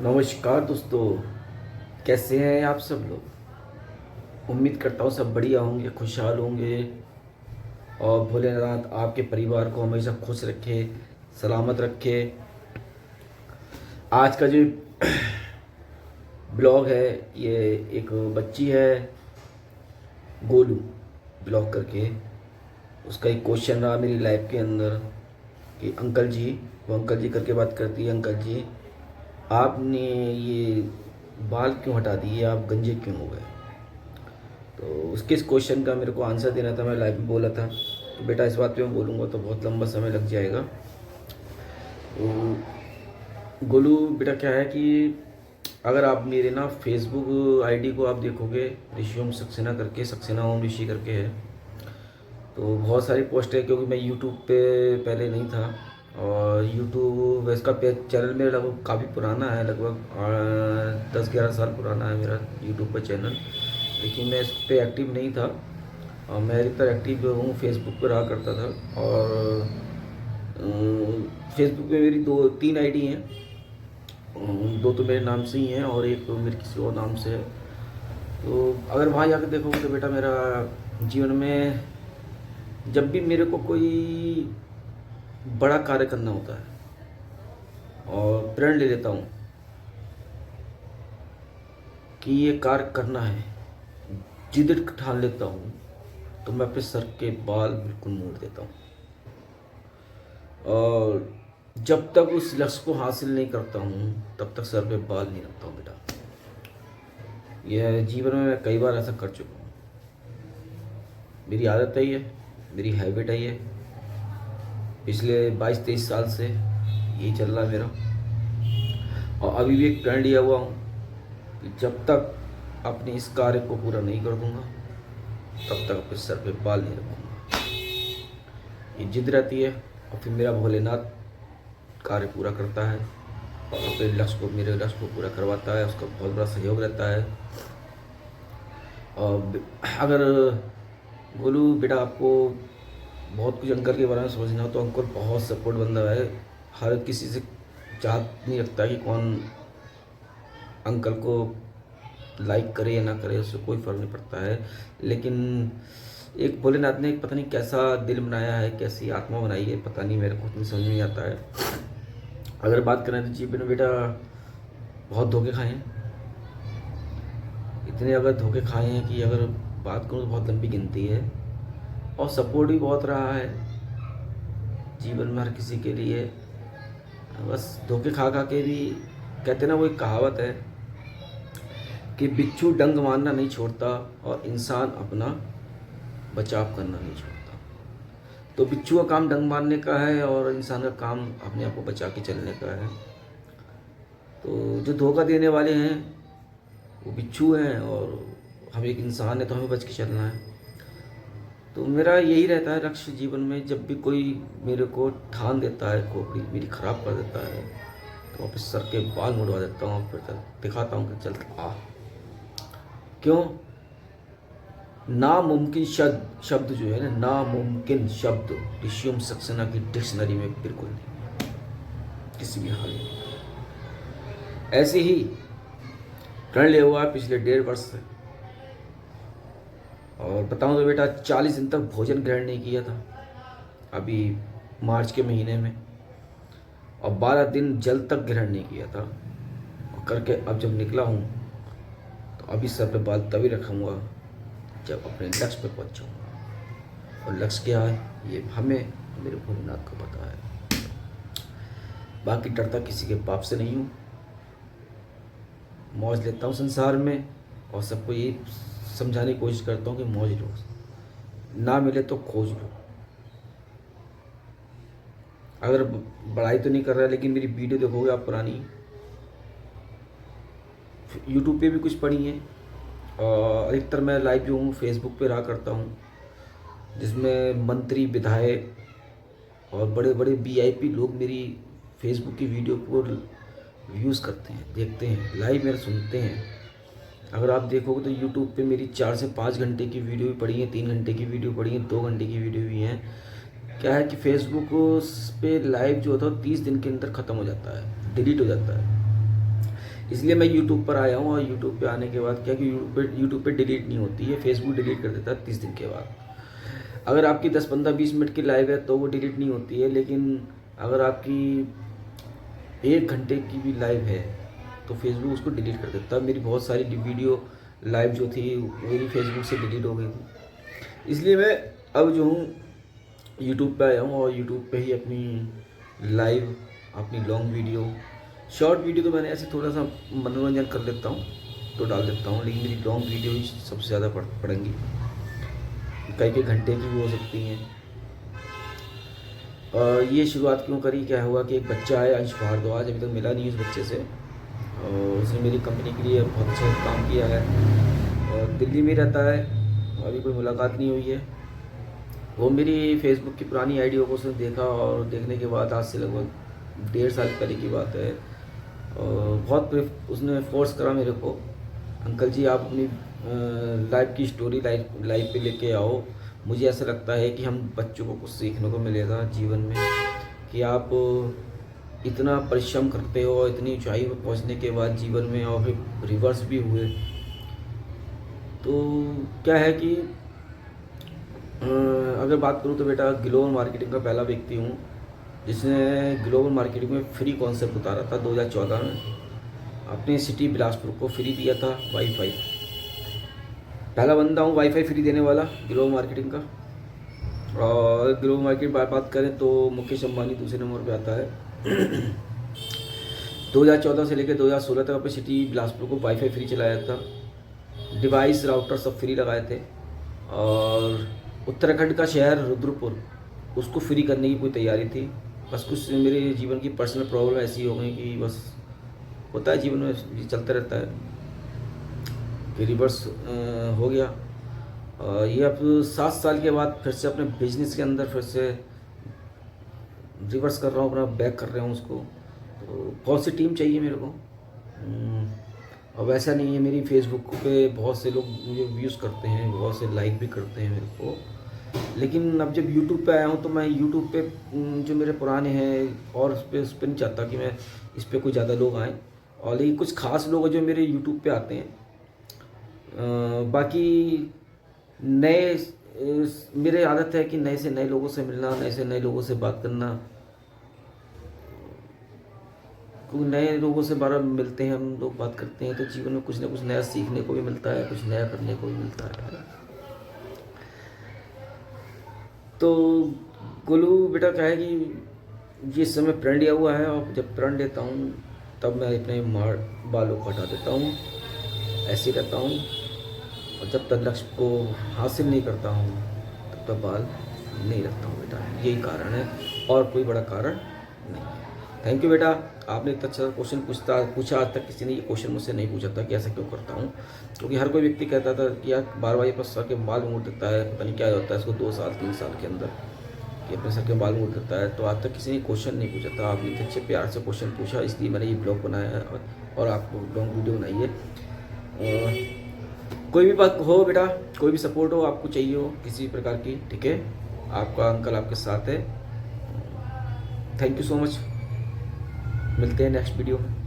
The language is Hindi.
नमस्कार दोस्तों, कैसे हैं आप सब लोग। उम्मीद करता हूँ सब बढ़िया होंगे, खुशहाल होंगे और भोलेनाथ आपके परिवार को हमेशा खुश रखे, सलामत रखे। आज का जो ब्लॉग है, ये एक बच्ची है गोलू ब्लॉग करके, उसका एक क्वेश्चन रहा मेरी लाइफ के अंदर कि अंकल जी, वो अंकल जी करके बात करती है, अंकल जी आपने ये बाल क्यों हटा दिए, आप गंजे क्यों हो गए। तो उसके इस क्वेश्चन का मेरे को आंसर देना था, मैं लाइव में बोला था। तो बेटा इस बात पे मैं बोलूँगा तो बहुत लंबा समय लग जाएगा। तो गोलू बेटा क्या है कि अगर आप मेरे ना फेसबुक आईडी को आप देखोगे, ऋषि ओम सक्सेना करके, सक्सेना ओम ऋषि करके है, तो बहुत सारी पोस्ट है क्योंकि मैं यूट्यूब पे पहले नहीं था। और यूट्यूब इसका पेज चैनल मेरा लगभग काफ़ी पुराना है, लगभग 10-11 साल पुराना है मेरा यूट्यूब पर चैनल, लेकिन मैं इस पे एक्टिव नहीं था। और मैं अधिकतर एक्टिव हूँ फेसबुक पर रहा करता था। और फेसबुक पे मेरी 2-3 आईडी हैं। दो तो मेरे नाम से ही हैं और एक तो मेरे किसी और नाम से है। तो अगर वहाँ जाकर देखोगे तो बेटा मेरा जीवन में जब भी मेरे को कोई बड़ा कार्य करना होता है और प्रण ले लेता हूँ कि ये कार्य करना है, जिद ठान लेता हूँ, तो मैं अपने सर के बाल बिल्कुल मोड़ देता हूँ। और जब तक उस लक्ष्य को हासिल नहीं करता हूँ तब तक सर पे बाल नहीं रखता हूँ बेटा। यह जीवन में मैं कई बार ऐसा कर चुका हूँ। मेरी आदत है ये, मेरी हैबिट है ये, पिछले 22-23 साल से यही चल रहा है मेरा। और अभी भी एक प्रण लिया हुआ हूँ कि जब तक अपने इस कार्य को पूरा नहीं कर दूंगा तब तक अपने सर पे बाल नहीं रखूँगा। ये जिद रहती है और फिर मेरा भोलेनाथ कार्य पूरा करता है और अपने मेरे लक्ष्य को पूरा करवाता है। उसका बहुत बड़ा सहयोग रहता है। और अगर गोलू बेटा आपको बहुत कुछ अंकल के बारे में समझना हो तो अंकल बहुत सपोर्ट बंदा है। हर किसी से चाहत नहीं रखता कि कौन अंकल को लाइक करे या ना करे, उससे कोई फ़र्क नहीं पड़ता है। लेकिन एक भोलेनाथ ने एक पता नहीं कैसा दिल बनाया है, कैसी आत्मा बनाई है, पता नहीं, मेरे को उतनी समझ नहीं आता है। अगर बात करें तो जीवन में बेटा बहुत धोखे खाए हैं, इतने अगर धोखे खाए हैं कि अगर बात करूँ तो बहुत लंबी गिनती है। और सपोर्ट भी बहुत रहा है जीवन में हर किसी के लिए। बस धोखे खा खा के भी, कहते ना वो एक कहावत है कि बिच्छू डंक मारना नहीं छोड़ता और इंसान अपना बचाव करना नहीं छोड़ता। तो बिच्छू का काम डंक मारने का है और इंसान का काम अपने आप को बचा के चलने का है। तो जो धोखा देने वाले हैं वो बिच्छू हैं और हम एक इंसान है, तो हमें बच के चलना है। तो मेरा यही रहता है लक्ष्य जीवन में। जब भी कोई मेरे को ठान देता है, खोपड़ी मेरी ख़राब कर देता है, तो वापस सर के बाल मुड़वा देता हूँ, फिर दिखाता हूँ कि चल आ। क्यों? नामुमकिन शब्द जो है ना, नामुमकिन शब्द ऋषि ओम सक्सेना की डिक्शनरी में बिल्कुल नहीं, किसी भी हाल में। ऐसे ही प्रण लिया हुआ है पिछले 1.5 वर्ष से। और बताऊं तो बेटा 40 दिन तक भोजन ग्रहण नहीं किया था अभी मार्च के महीने में, और 12 दिन जल तक ग्रहण नहीं किया था। और करके अब जब निकला हूँ तो अभी सर पे बाल तभी रखूँगा जब अपने लक्ष्य पे पहुँच जाऊँगा। और लक्ष्य क्या है ये हमें, मेरे भोलेनाथ को पता है। बाकी डरता किसी के बाप से नहीं हूँ, मौज लेता हूँ संसार में और सबको ये समझाने की कोशिश करता हूँ कि मौज लो, ना मिले तो खोज लो। अगर बड़ाई तो नहीं कर रहा है, लेकिन मेरी वीडियो देखोगे आप पुरानी, यूट्यूब पे भी कुछ पड़ी हैं और अधिकतर मैं लाइव जो हूँ फेसबुक पे रहा करता हूँ, जिसमें मंत्री, विधायक और बड़े बड़े वीआईपी लोग मेरी फेसबुक की वीडियो को व्यूज़ करते हैं, देखते हैं, लाइव मेरा सुनते हैं। अगर आप देखोगे तो यूट्यूब पे मेरी 4 से 5 घंटे की वीडियो भी पड़ी है, 3 घंटे की वीडियो पड़ी है, 2 घंटे की वीडियो भी हैं। क्या है कि फेसबुक पे लाइव जो होता है 30 दिन के अंदर ख़त्म हो जाता है, डिलीट हो जाता है। इसलिए मैं यूट्यूब पर आया हूँ। और यूट्यूब पे आने के बाद क्या कि यूट्यूब पे डिलीट नहीं होती है, फेसबुक डिलीट कर देता है 30 दिन के बाद। अगर आपकी 10, 15, 20 मिनट की लाइव है तो वो डिलीट नहीं होती है, लेकिन अगर आपकी 1 घंटे की भी लाइव है तो फेसबुक उसको डिलीट कर देता है। मेरी बहुत सारी वीडियो लाइव जो थी मेरी फेसबुक से डिलीट हो गई थी। इसलिए मैं अब जो हूँ यूट्यूब पे आया हूँ और यूट्यूब पे ही अपनी लाइव, अपनी लॉन्ग वीडियो, शॉर्ट वीडियो तो मैंने ऐसे थोड़ा सा मनोरंजन कर लेता हूँ तो डाल देता हूँ, लेकिन मेरी लॉन्ग वीडियो ही सबसे ज़्यादा पड़ेंगी, कई घंटे की भी हो सकती हैं। और ये शुरुआत क्यों करी, क्या हुआ कि एक बच्चा है अंश भारद्वाज, अभी तक मिला नहीं उस बच्चे से, और उसने मेरी कंपनी के लिए बहुत अच्छा काम किया है और दिल्ली में रहता है, अभी कोई मुलाकात नहीं हुई है। वो मेरी फेसबुक की पुरानी आईडियो को उसने देखा और देखने के बाद आज से लगभग 1.5 साल पहले की बात है, और बहुत उसने फोर्स करा मेरे को, अंकल जी आप अपनी लाइफ की स्टोरी लाइफ पे लेके आओ, मुझे ऐसा लगता है कि हम बच्चों को कुछ सीखने को मिलेगा जीवन में, कि आप इतना परिश्रम करते हो इतनी ऊंचाई पर पहुंचने के बाद जीवन में, और फिर रिवर्स भी हुए। तो क्या है कि अगर बात करूँ तो बेटा ग्लोबल मार्केटिंग का पहला व्यक्ति हूँ जिसने ग्लोबल मार्केटिंग में फ्री कॉन्सेप्ट उतारा था 2014 में, अपनी सिटी बिलासपुर को फ्री दिया था वाईफाई। पहला बंदा हूँ वाईफाई फ्री देने वाला ग्लोबल मार्केटिंग का। और ग्लोबल मार्केट बात करें तो मुकेश अंबानी दूसरे नंबर पे आता है। 2014 से लेकर 2016 तक अपने सिटी बिलासपुर को वाईफाई फ्री चलाया था, डिवाइस राउटर सब फ्री लगाए थे, और उत्तराखंड का शहर रुद्रपुर उसको फ्री करने की पूरी तैयारी थी। बस कुछ मेरे जीवन की पर्सनल प्रॉब्लम ऐसी हो गई कि बस होता है जीवन में, ये चलता रहता है कि रिवर्स हो गया। ये अब 7 साल के बाद फिर से अपने बिजनेस के अंदर फिर से रिवर्स कर रहा हूँ, अपना बैक कर रहा हूँ उसको। तो बहुत सी टीम चाहिए मेरे को, और वैसा नहीं है, मेरी फेसबुक पे बहुत से लोग मुझे व्यूज़ करते हैं, बहुत से लाइक भी करते हैं मेरे को, लेकिन अब जब यूट्यूब पे आया हूँ तो मैं यूट्यूब पे जो मेरे पुराने हैं और उस पर नहीं चाहता कि मैं इस पर कोई ज़्यादा लोग आएँ, और लेकिन कुछ खास लोग हैं जो मेरे यूट्यूब पे आते हैं। बाकी नए मेरे आदत है कि नए से नए लोगों से मिलना, नए से नए लोगों से बात करना, क्योंकि नए लोगों से बार मिलते हैं हम लोग, बात करते हैं तो जीवन में कुछ ना कुछ नया सीखने को भी मिलता है, कुछ नया करने को भी मिलता है। तो गोलू बेटा क्या है कि ये समय प्रण लिया हुआ है, और जब प्रण लेता हूँ तब मैं अपने बालों को हटा देता हूँ, ऐसे ही रहता हूँ, और जब तक लक्ष्य को हासिल नहीं करता हूँ तब तक बाल नहीं रखता हूँ बेटा। यही कारण है और कोई बड़ा कारण नहीं है। थैंक यू बेटा, आपने इतना अच्छा क्वेश्चन पूछा। आज तक किसी ने ये क्वेश्चन मुझसे नहीं पूछा था कि ऐसा क्यों करता हूँ, क्योंकि हर कोई व्यक्ति कहता था कि यार 12 बजे सर के बाल मोड़ देता है, पता नहीं क्या होता है इसको 2 साल 3 साल के अंदर कि अपने सर के बाल मोड़ देता है। तो आज तक किसी ने क्वेश्चन नहीं पूछा था, आपने इतने अच्छे प्यार से क्वेश्चन पूछा, इसलिए मैंने ये ब्लॉग बनाया है और आपको लॉन्ग वीडियो बनाई है। कोई भी बात हो बेटा, कोई भी सपोर्ट हो आपको चाहिए हो किसी प्रकार की, ठीक है, आपका अंकल आपके साथ है। थैंक यू सो मच, मिलते हैं नेक्स्ट वीडियो में।